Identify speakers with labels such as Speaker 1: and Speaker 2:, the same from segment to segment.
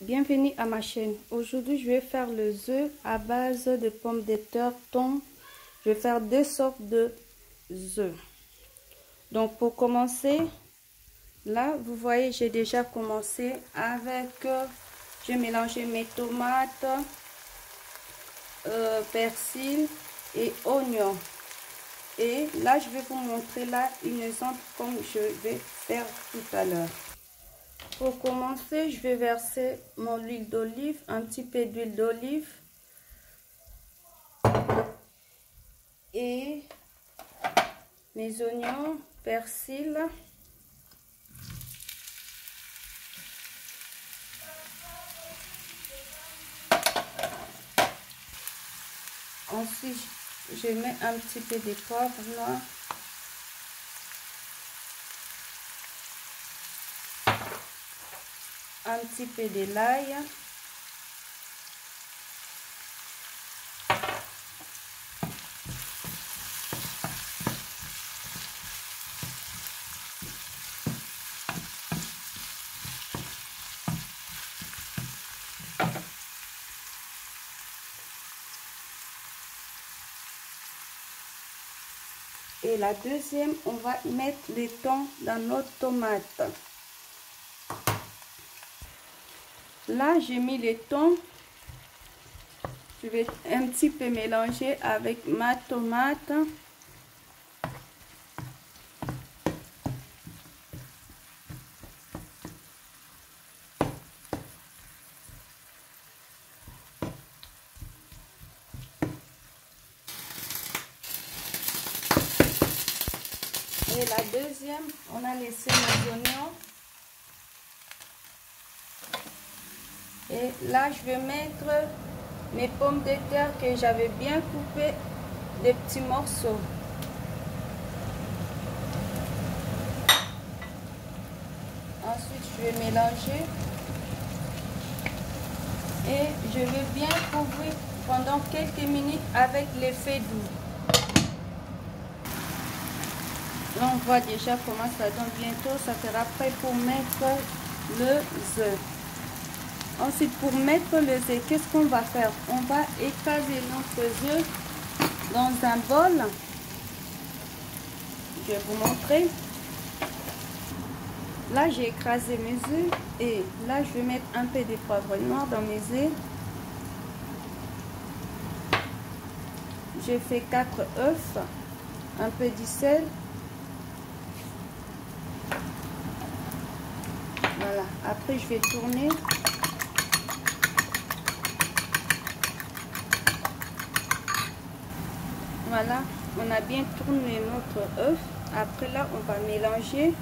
Speaker 1: Bienvenue à ma chaîne. Aujourd'hui, je vais faire les œufs à base de pommes de terre, thon. Je vais faire deux sortes de œufs. Donc, pour commencer, là, vous voyez, j'ai déjà commencé avec... j'ai mélangé mes tomates, persil et oignons. Et là, je vais vous montrer là une exemple comme je vais faire tout à l'heure. Pour commencer, je vais verser mon huile d'olive, un petit peu d'huile d'olive et mes oignons, persil. Ensuite, je mets un petit peu de poivre noir. Un petit peu de l'ail. Et la deuxième, on va mettre le thon dans notre tomate. Là, j'ai mis le thon. Je vais un petit peu mélanger avec ma tomate. Et la deuxième, on a laissé nos oignons. Et là, je vais mettre mes pommes de terre que j'avais bien coupées des petits morceaux. Ensuite, je vais mélanger. Et je vais bien couvrir pendant quelques minutes avec l'effet doux. Là, on voit déjà comment ça donne. Bientôt, ça sera prêt pour mettre le œuf. Ensuite, pour mettre le œuf, qu'est-ce qu'on va faire? On va écraser notre œuf dans un bol. Je vais vous montrer. Là, j'ai écrasé mes œufs et là, je vais mettre un peu de poivre noir dans mes œufs. J'ai fait 4 œufs, un peu de sel. Voilà, après je vais tourner. Voilà, on a bien tourné notre œuf. Après là, on va mélanger.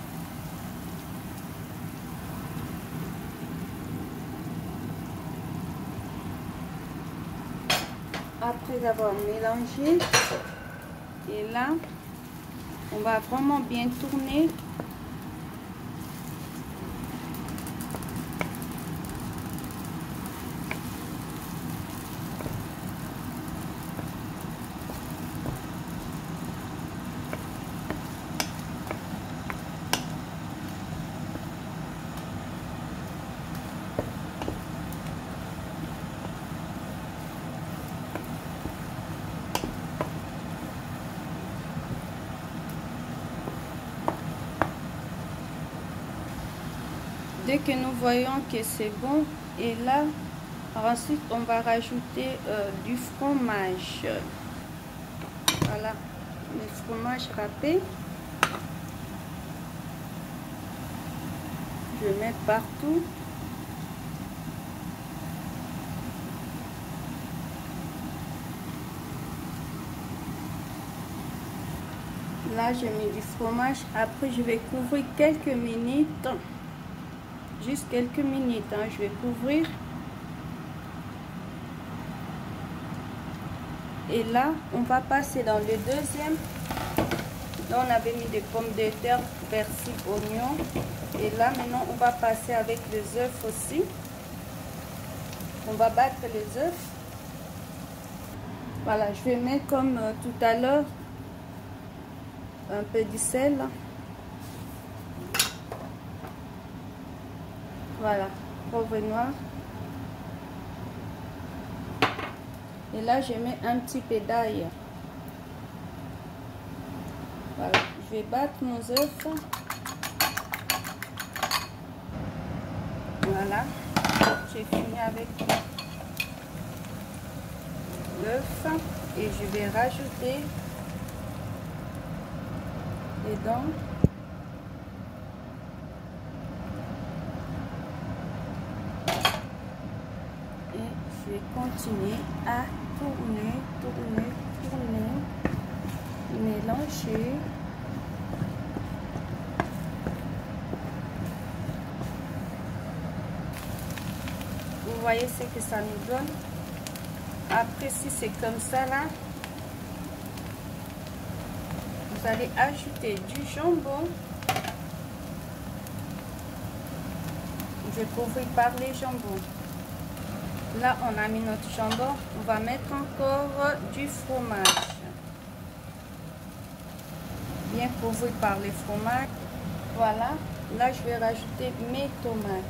Speaker 1: Après avoir mélangé, et là, on va vraiment bien tourner. Dès que nous voyons que c'est bon, et là, ensuite on va rajouter du fromage. Voilà, le fromage râpé. Je vais mettre partout. Là, j'ai mis du fromage. Après, je vais couvrir quelques minutes. Juste quelques minutes, hein, je vais couvrir. Et là, on va passer dans le deuxième. Là, on avait mis des pommes de terre, persil, oignon. Et là, maintenant, on va passer avec les œufs aussi. On va battre les œufs. Voilà, je vais mettre comme tout à l'heure un peu de sel. Voilà, poivre noir. Et là, je mets un petit peu d'ail. Voilà, je vais battre mon œuf. Voilà, j'ai fini avec l'œuf et je vais rajouter dedans et je vais continuer à tourner, mélanger. Vous voyez ce que ça nous donne. Après, si c'est comme ça là, vous allez ajouter du jambon. Je vais couvrir par les jambons. Là, on a mis notre jambon. On va mettre encore du fromage. Bien couvert par les fromages. Voilà. Là, je vais rajouter mes tomates.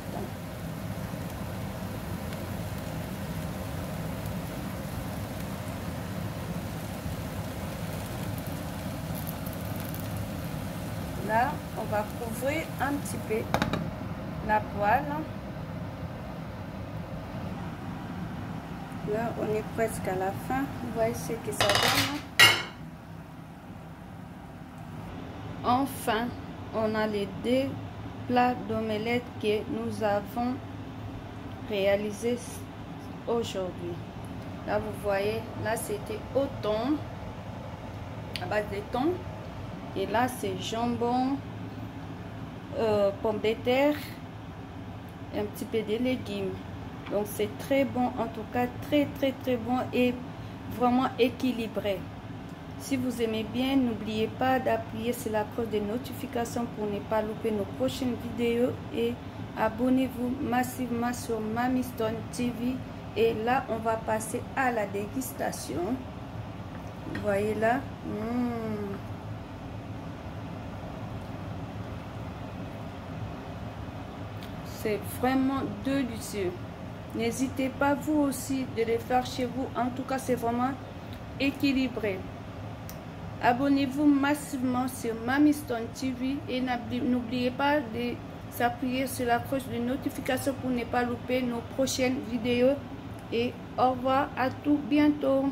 Speaker 1: Là, on va couvrir un petit peu la poêle. Là, on est presque à la fin. Vous voyez ce que ça donne. Enfin, on a les deux plats d'omelette que nous avons réalisés aujourd'hui. Là, vous voyez, là, c'était au thon, à base de thon. Et là, c'est jambon, pommes de terre et un petit peu de légumes. Donc, c'est très bon, en tout cas, très bon et vraiment équilibré. Si vous aimez bien, n'oubliez pas d'appuyer sur la cloche de notification pour ne pas louper nos prochaines vidéos. Et abonnez-vous massivement sur Mamie Stone TV. Et là, on va passer à la dégustation. Vous voyez là. C'est vraiment délicieux. N'hésitez pas vous aussi de les faire chez vous. En tout cas, c'est vraiment équilibré. Abonnez-vous massivement sur Mamie Stone TV et n'oubliez pas de s'appuyer sur la cloche de notification pour ne pas louper nos prochaines vidéos. Et au revoir, à tout bientôt.